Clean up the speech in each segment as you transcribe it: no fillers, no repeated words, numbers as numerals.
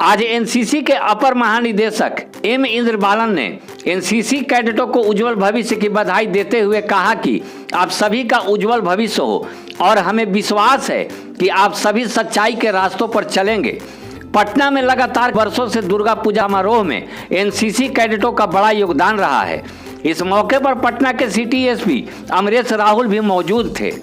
आज एनसीसी के अपर महानिदेशक एम इंद्रबालन ने एनसीसी कैडेटों को उज्जवल भविष्य की बधाई देते हुए कहा कि आप सभी का उज्जवल भविष्य हो और हमें विश्वास है कि आप सभी सच्चाई के रास्तों पर चलेंगे। पटना में लगातार वर्षों से दुर्गा पूजा समारोह में एनसीसी कैडेटों का बड़ा योगदान रहा है। इस मौके पर पटना के सिटी एसपी अमरेश राहुल भी मौजूद थे।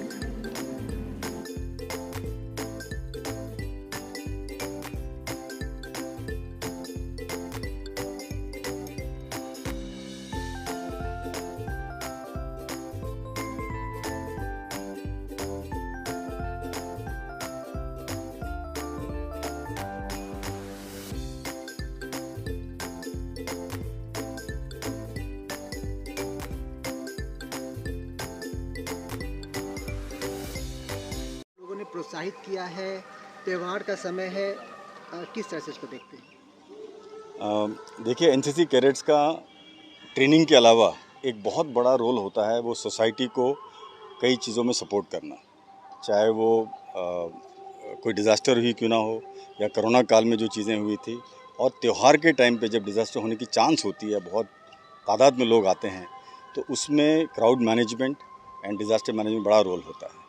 ने प्रोत्साहित किया है, त्यौहार का समय है, किस तरह से इसको देखते हैं? देखिए, एनसीसी कैडेट्स का ट्रेनिंग के अलावा एक बहुत बड़ा रोल होता है वो सोसाइटी को कई चीज़ों में सपोर्ट करना, चाहे वो कोई डिज़ास्टर हुई क्यों ना हो या कोरोना काल में जो चीज़ें हुई थी, और त्यौहार के टाइम पे जब डिज़ास्टर होने की चांस होती है, बहुत तादाद में लोग आते हैं, तो उसमें crowd management and disaster management बड़ा रोल होता है।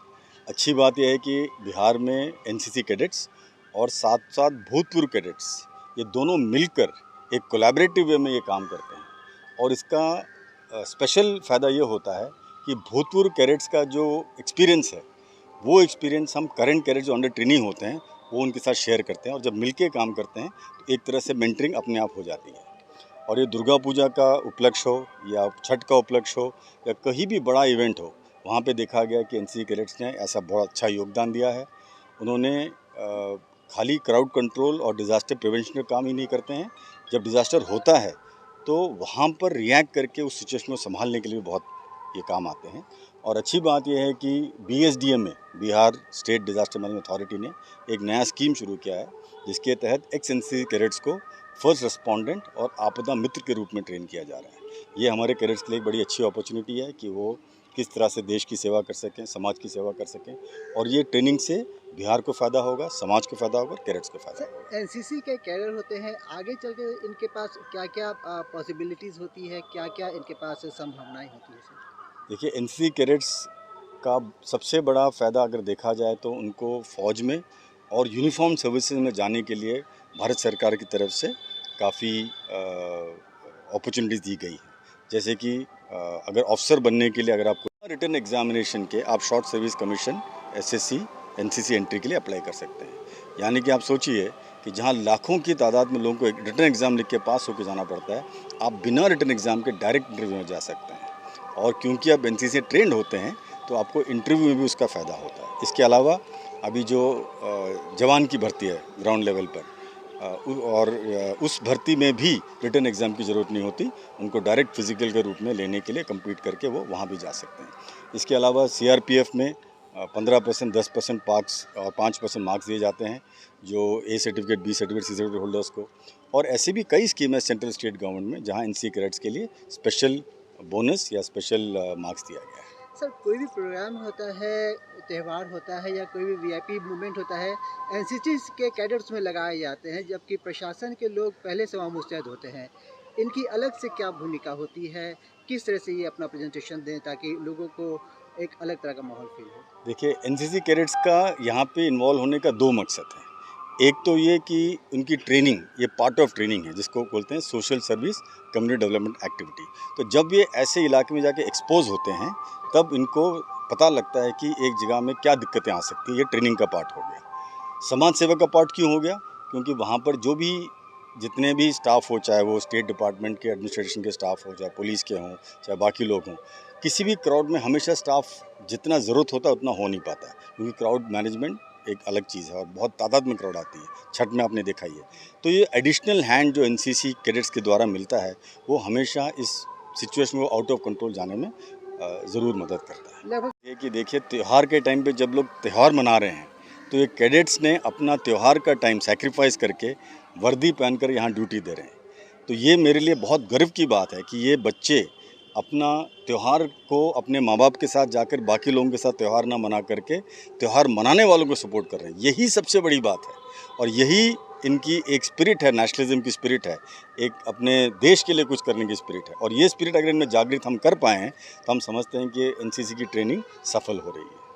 अच्छी बात यह है कि बिहार में एनसीसी कैडेट्स और साथ साथ भूतपूर्व कैडेट्स ये दोनों मिलकर एक कोलैबोरेटिव वे में ये काम करते हैं, और इसका स्पेशल फ़ायदा ये होता है कि भूतपूर्व कैडेट्स का जो एक्सपीरियंस है वो एक्सपीरियंस हम करंट कैडेट्स जो अंडर ट्रेनिंग होते हैं वो उनके साथ शेयर करते हैं, और जब मिलके काम करते हैं तो एक तरह से मेंटरिंग अपने आप हो जाती है। और ये दुर्गा पूजा का उपलक्ष्य हो या छठ का उपलक्ष्य हो या कहीं भी बड़ा इवेंट हो, वहाँ पे देखा गया कि एनसीसी कैडेट्स ने ऐसा बहुत अच्छा योगदान दिया है। उन्होंने खाली क्राउड कंट्रोल और डिज़ास्टर प्रिवेंशन का काम ही नहीं करते हैं, जब डिज़ास्टर होता है तो वहाँ पर रिएक्ट करके उस सिचुएशन को संभालने के लिए बहुत ये काम आते हैं। और अच्छी बात यह है कि बीएसडीएम में, Bihar state disaster management authority ने एक नया स्कीम शुरू किया है, जिसके तहत एक्स एनसीसी कैडेट्स को फर्स्ट रिस्पोंडेंट और आपदा मित्र के रूप में ट्रेन किया जा रहा है। ये हमारे कैडेट्स के लिए एक बड़ी अच्छी अपॉर्चुनिटी है कि वो किस तरह से देश की सेवा कर सकें, समाज की सेवा कर सकें, और ये ट्रेनिंग से बिहार को फ़ायदा होगा, समाज को फ़ायदा होगा, कैडेट्स को फ़ायदा होगा। एनसीसी के कैडर होते हैं, आगे चल के इनके पास क्या क्या पॉसिबिलिटीज़ होती है, क्या क्या इनके पास संभावनाएं होती है? देखिए, एनसीसी कैडेट्स का सबसे बड़ा फ़ायदा अगर देखा जाए तो उनको फ़ौज में और यूनिफॉर्म सर्विसेज में जाने के लिए भारत सरकार की तरफ से काफ़ी अपॉर्चुनिटीज़ दी गई है। जैसे कि अगर ऑफिसर बनने के लिए अगर आपको रिटन एग्जामिनेशन के आप short service commission SSC NCC entry के लिए अप्लाई कर सकते हैं। यानी कि आप सोचिए कि जहां लाखों की तादाद में लोगों को एक रिटन एग्ज़ाम लिख के पास होकर जाना पड़ता है, आप बिना रिटन एग्ज़ाम के डायरेक्ट इंटरव्यू में जा सकते हैं। और क्योंकि आप एनसीसी से ट्रेंड होते हैं तो आपको इंटरव्यू में भी उसका फ़ायदा होता है। इसके अलावा अभी जो जवान की भर्ती है ग्राउंड लेवल पर, और उस भर्ती में भी रिटन एग्ज़ाम की ज़रूरत नहीं होती, उनको डायरेक्ट फिज़िकल के रूप में लेने के लिए कम्पीट करके वो वहाँ भी जा सकते हैं। इसके अलावा सीआरपीएफ में 15%, 10% मार्क्स और 5% मार्क्स दिए जाते हैं जो A certificate, B certificate, C certificate holders को। और ऐसी भी कई स्कीम है सेंट्रल स्टेट गवर्नमेंट में जहाँ एनसीसी कैडेट्स के लिए स्पेशल बोनस या स्पेशल मार्क्स दिया गया है। सर, कोई भी प्रोग्राम होता है, त्यौहार होता है या कोई भी वीआईपी मूवमेंट होता है, एनसीसी के कैडेट्स में लगाए जाते हैं, जबकि प्रशासन के लोग पहले से वहाँ मुस्तैद होते हैं। इनकी अलग से क्या भूमिका होती है, किस तरह से ये अपना प्रेजेंटेशन दें ताकि लोगों को एक अलग तरह का माहौल फील हो? देखिए, एनसीसी कैडेट्स का यहाँ पे इन्वॉल्व होने का दो मकसद है। एक तो ये कि उनकी ट्रेनिंग, ये पार्ट ऑफ ट्रेनिंग है जिसको बोलते हैं social service community development activity. तो जब ये ऐसे इलाके में जाके एक्सपोज होते हैं तब इनको पता लगता है कि एक जगह में क्या दिक्कतें आ सकती है। ये ट्रेनिंग का पार्ट हो गया। समाज सेवा का पार्ट क्यों हो गया? क्योंकि वहाँ पर जो भी जितने भी स्टाफ हो, चाहे वो स्टेट डिपार्टमेंट के एडमिनिस्ट्रेशन के स्टाफ हो, चाहे पुलिस के हों, चाहे बाकी लोग हों, किसी भी क्राउड में हमेशा स्टाफ जितना ज़रूरत होता है उतना हो नहीं पाता, क्योंकि क्राउड मैनेजमेंट एक अलग चीज़ है और बहुत तादाद में क्राउड आती है। छठ में आपने देखा ही है। तो ये एडिशनल हैंड जो एनसीसी कैडेट्स के द्वारा मिलता है वो हमेशा इस सिचुएशन को आउट ऑफ कंट्रोल जाने में ज़रूर मदद करता है। लगभग ये कि देखिए, त्यौहार के टाइम पे जब लोग त्यौहार मना रहे हैं तो ये कैडेट्स ने अपना त्यौहार का टाइम सैक्रिफाइस करके वर्दी पहनकर यहाँ ड्यूटी दे रहे हैं। तो ये मेरे लिए बहुत गर्व की बात है कि ये बच्चे अपना त्यौहार को अपने माँ बाप के साथ जाकर बाकी लोगों के साथ त्यौहार ना मना करके त्यौहार मनाने वालों को सपोर्ट कर रहे हैं। यही सबसे बड़ी बात है और यही इनकी एक स्पिरिट है, नेशनलिज्म की स्पिरिट है, एक अपने देश के लिए कुछ करने की स्पिरिट है। और ये स्पिरिट अगर इनमें जागृत हम कर पाए हैं तो हम समझते हैं कि एनसीसी की ट्रेनिंग सफल हो रही है।